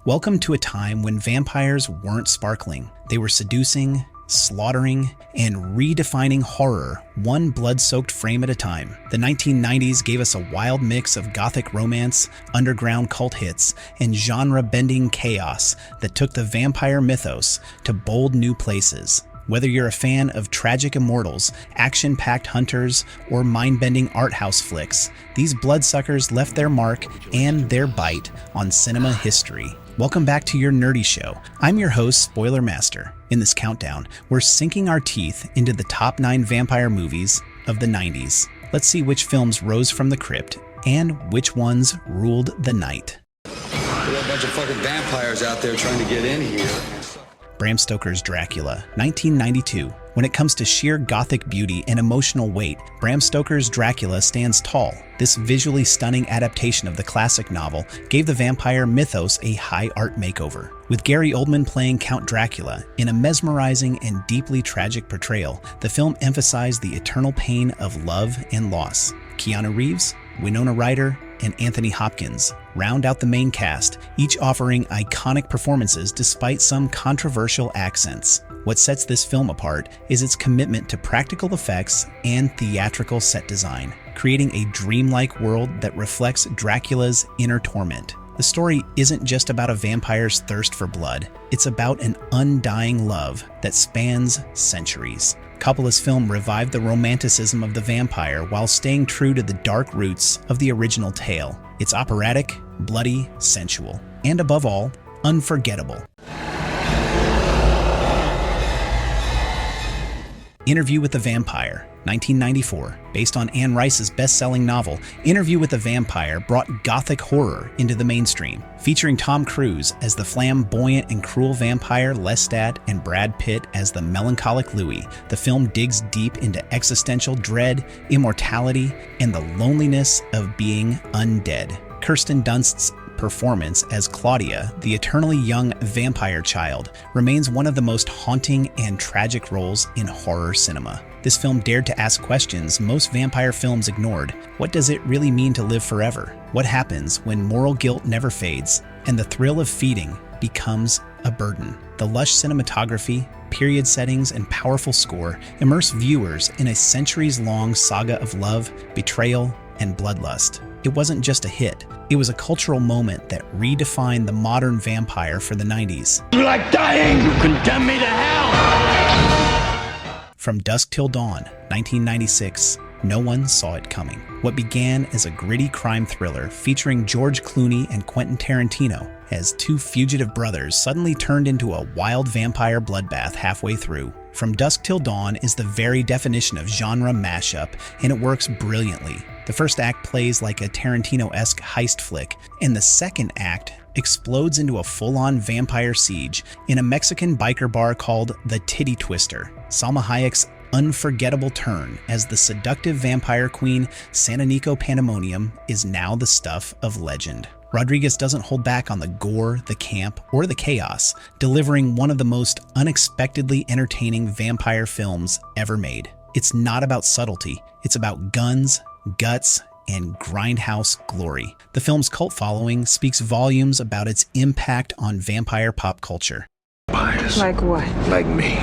Welcome to a time when vampires weren't sparkling. They were seducing, slaughtering, and redefining horror one blood-soaked frame at a time. The 1990s gave us a wild mix of gothic romance, underground cult hits, and genre-bending chaos that took the vampire mythos to bold new places. Whether you're a fan of tragic immortals, action-packed hunters, or mind-bending art house flicks, these bloodsuckers left their mark and their bite on cinema history. Welcome back to your nerdy show. I'm your host, Spoiler Master. In this countdown, we're sinking our teeth into the top 9 vampire movies of the 90s. Let's see which films rose from the crypt and which ones ruled the night. There's a bunch of fucking vampires out there trying to get in here. Bram Stoker's Dracula, 1992. When it comes to sheer gothic beauty and emotional weight, Bram Stoker's Dracula stands tall. This visually stunning adaptation of the classic novel gave the vampire mythos a high art makeover. With Gary Oldman playing Count Dracula in a mesmerizing and deeply tragic portrayal, the film emphasized the eternal pain of love and loss. Keanu Reeves, Winona Ryder, and Anthony Hopkins round out the main cast, each offering iconic performances despite some controversial accents. What sets this film apart is its commitment to practical effects and theatrical set design, creating a dreamlike world that reflects Dracula's inner torment. The story isn't just about a vampire's thirst for blood, it's about an undying love that spans centuries. Coppola's film revived the romanticism of the vampire while staying true to the dark roots of the original tale. It's operatic, bloody, sensual, and above all, unforgettable. Interview with the Vampire, 1994. Based on Anne Rice's best-selling novel, Interview with the Vampire brought gothic horror into the mainstream. Featuring Tom Cruise as the flamboyant and cruel vampire Lestat and Brad Pitt as the melancholic Louis, the film digs deep into existential dread, immortality, and the loneliness of being undead. Kirsten Dunst's performance as Claudia, the eternally young vampire child, remains one of the most haunting and tragic roles in horror cinema. This film dared to ask questions most vampire films ignored. What does it really mean to live forever? What happens when moral guilt never fades and the thrill of feeding becomes a burden? The lush cinematography, period settings, and powerful score immerse viewers in a centuries-long saga of love, betrayal, and bloodlust. It wasn't just a hit, it was a cultural moment that redefined the modern vampire for the 90s. You like dying? You condemn me to hell! From Dusk Till Dawn, 1996, no one saw it coming. What began as a gritty crime thriller featuring George Clooney and Quentin Tarantino as two fugitive brothers suddenly turned into a wild vampire bloodbath halfway through. From Dusk Till Dawn is the very definition of genre mashup, and it works brilliantly. The first act plays like a Tarantino-esque heist flick, and the second act explodes into a full-on vampire siege in a Mexican biker bar called the Titty Twister. Salma Hayek's unforgettable turn as the seductive vampire queen Sananico Pandemonium is now the stuff of legend. Rodriguez doesn't hold back on the gore, the camp, or the chaos, delivering one of the most unexpectedly entertaining vampire films ever made. It's not about subtlety, it's about guns, guts, and grindhouse glory. The film's cult following speaks volumes about its impact on vampire pop culture. Vampires. Like what? Like me.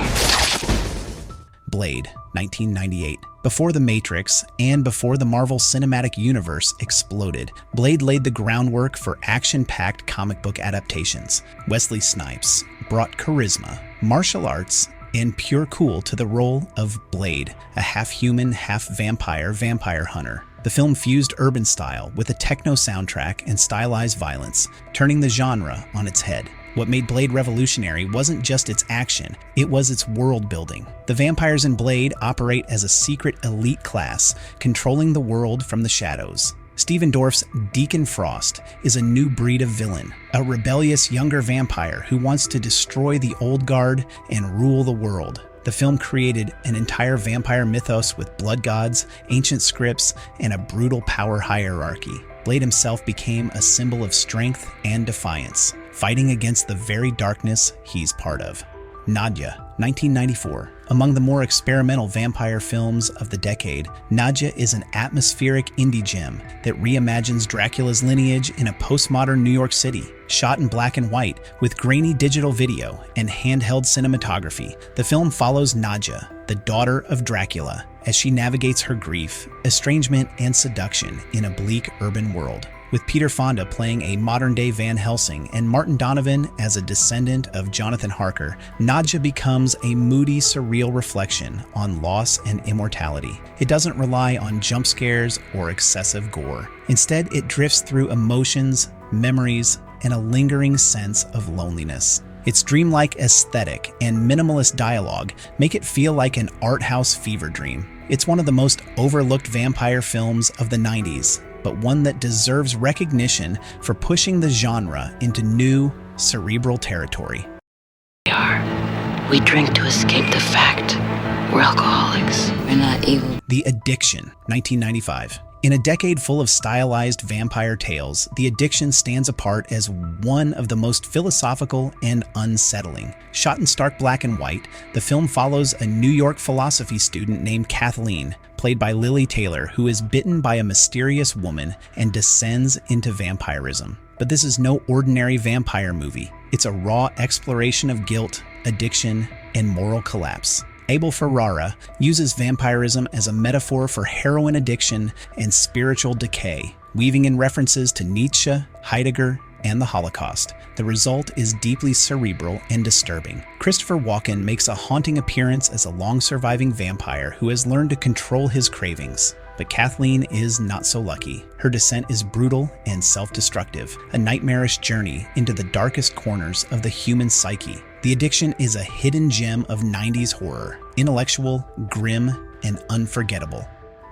Blade, 1998. Before The Matrix and before the Marvel Cinematic Universe exploded, Blade laid the groundwork for action-packed comic book adaptations. Wesley Snipes brought charisma, martial arts, and pure cool to the role of Blade, a half-human, half-vampire hunter. The film fused urban style with a techno soundtrack and stylized violence, turning the genre on its head. What made Blade revolutionary wasn't just its action, it was its world building. The vampires in Blade operate as a secret elite class, controlling the world from the shadows. Stephen Dorff's Deacon Frost is a new breed of villain, a rebellious younger vampire who wants to destroy the old guard and rule the world. The film created an entire vampire mythos with blood gods, ancient scripts, and a brutal power hierarchy. Blade himself became a symbol of strength and defiance, fighting against the very darkness he's part of. Naja, 1994. Among the more experimental vampire films of the decade, Naja is an atmospheric indie gem that reimagines Dracula's lineage in a postmodern New York City. Shot in black and white with grainy digital video and handheld cinematography, the film follows Naja, the daughter of Dracula, as she navigates her grief, estrangement, and seduction in a bleak urban world. With Peter Fonda playing a modern-day Van Helsing and Martin Donovan as a descendant of Jonathan Harker, Naja becomes a moody, surreal reflection on loss and immortality. It doesn't rely on jump scares or excessive gore. Instead, it drifts through emotions, memories, and a lingering sense of loneliness. Its dreamlike aesthetic and minimalist dialogue make it feel like an art house fever dream. It's one of the most overlooked vampire films of the 90s, but one that deserves recognition for pushing the genre into new, cerebral territory. We drink to escape the fact we're alcoholics. We're not evil. The Addiction, 1995. In a decade full of stylized vampire tales, The Addiction stands apart as one of the most philosophical and unsettling. Shot in stark black and white, the film follows a New York philosophy student named Kathleen, played by Lily Taylor, who is bitten by a mysterious woman and descends into vampirism. But this is no ordinary vampire movie. It's a raw exploration of guilt, addiction, and moral collapse. Abel Ferrara uses vampirism as a metaphor for heroin addiction and spiritual decay, weaving in references to Nietzsche, Heidegger, and the Holocaust. The result is deeply cerebral and disturbing. Christopher Walken makes a haunting appearance as a long-surviving vampire who has learned to control his cravings. But Kathleen is not so lucky. Her descent is brutal and self-destructive, a nightmarish journey into the darkest corners of the human psyche. The Addiction is a hidden gem of 90s horror, intellectual, grim, and unforgettable.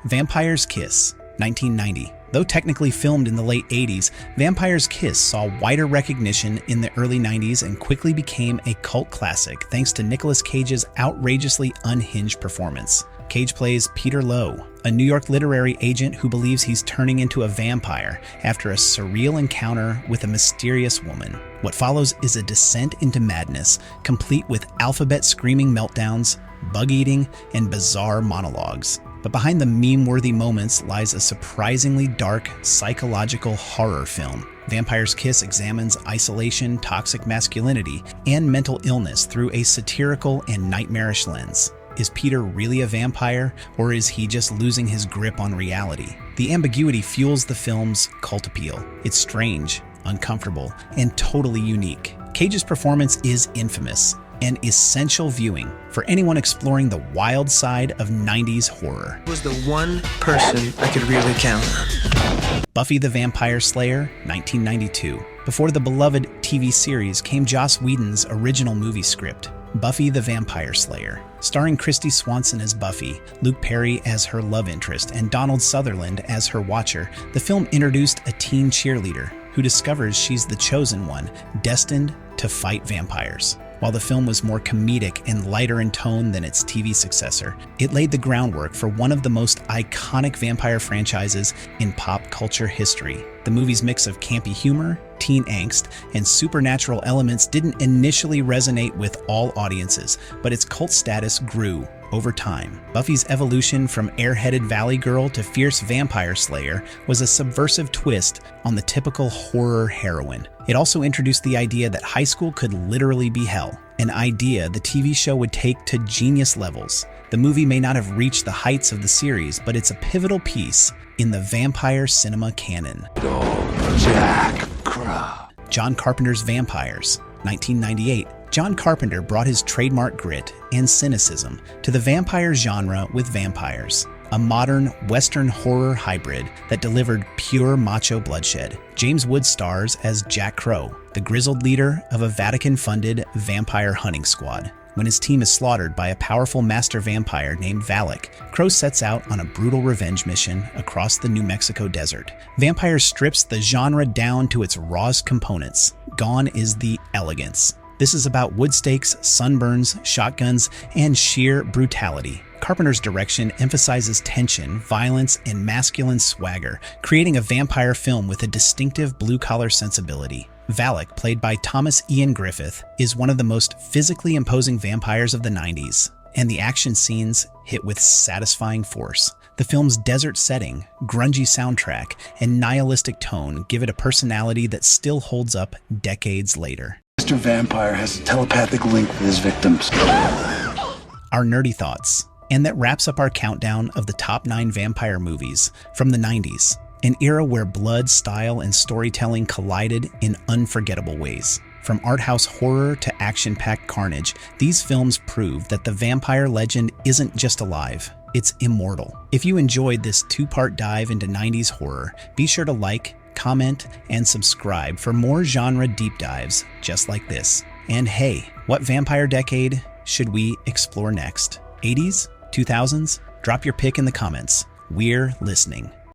Vampire's Kiss, 1990. Though technically filmed in the late 80s, Vampire's Kiss saw wider recognition in the early 90s and quickly became a cult classic thanks to Nicolas Cage's outrageously unhinged performance. Cage plays Peter Lowe, a New York literary agent who believes he's turning into a vampire after a surreal encounter with a mysterious woman. What follows is a descent into madness, complete with alphabet-screaming meltdowns, bug-eating, and bizarre monologues. But behind the meme-worthy moments lies a surprisingly dark, psychological horror film. Vampire's Kiss examines isolation, toxic masculinity, and mental illness through a satirical and nightmarish lens. Is Peter really a vampire, or is he just losing his grip on reality? The ambiguity fuels the film's cult appeal. It's strange, uncomfortable, and totally unique. Cage's performance is infamous, and essential viewing for anyone exploring the wild side of 90s horror. Was the one person I could really count on. Buffy the Vampire Slayer, 1992. Before the beloved TV series came Joss Whedon's original movie script, Buffy the Vampire Slayer. Starring Kristy Swanson as Buffy, Luke Perry as her love interest, and Donald Sutherland as her watcher, the film introduced a teen cheerleader who discovers she's the chosen one, destined to fight vampires. While the film was more comedic and lighter in tone than its TV successor, it laid the groundwork for one of the most iconic vampire franchises in pop culture history. The movie's mix of campy humor, teen angst, and supernatural elements didn't initially resonate with all audiences, but its cult status grew over time. Buffy's evolution from airheaded valley girl to fierce vampire slayer was a subversive twist on the typical horror heroine. It also introduced the idea that high school could literally be hell, an idea the TV show would take to genius levels. The movie may not have reached the heights of the series, but it's a pivotal piece in the vampire cinema canon. John Carpenter's Vampires, 1998. John Carpenter brought his trademark grit and cynicism to the vampire genre with Vampires, a modern Western horror hybrid that delivered pure macho bloodshed. James Woods stars as Jack Crow, the grizzled leader of a Vatican-funded vampire hunting squad. When his team is slaughtered by a powerful master vampire named Valak, Crow sets out on a brutal revenge mission across the New Mexico desert. Vampires strips the genre down to its rawest components. Gone is the elegance. This is about wood stakes, sunburns, shotguns, and sheer brutality. Carpenter's direction emphasizes tension, violence, and masculine swagger, creating a vampire film with a distinctive blue-collar sensibility. Valak, played by Thomas Ian Griffith, is one of the most physically imposing vampires of the 90s. and the action scenes hit with satisfying force. The film's desert setting, grungy soundtrack, and nihilistic tone give it a personality that still holds up decades later. Mr. Vampire has a telepathic link with his victims. Our nerdy thoughts. And that wraps up our countdown of the top 9 vampire movies from the 90s, an era where blood, style, and storytelling collided in unforgettable ways. From art house horror to action-packed carnage, these films prove that the vampire legend isn't just alive, it's immortal. If you enjoyed this 2-part dive into 90s horror, be sure to like, comment, and subscribe for more genre deep dives just like this. And hey, what vampire decade should we explore next? 80s? 2000s? Drop your pick in the comments. We're listening.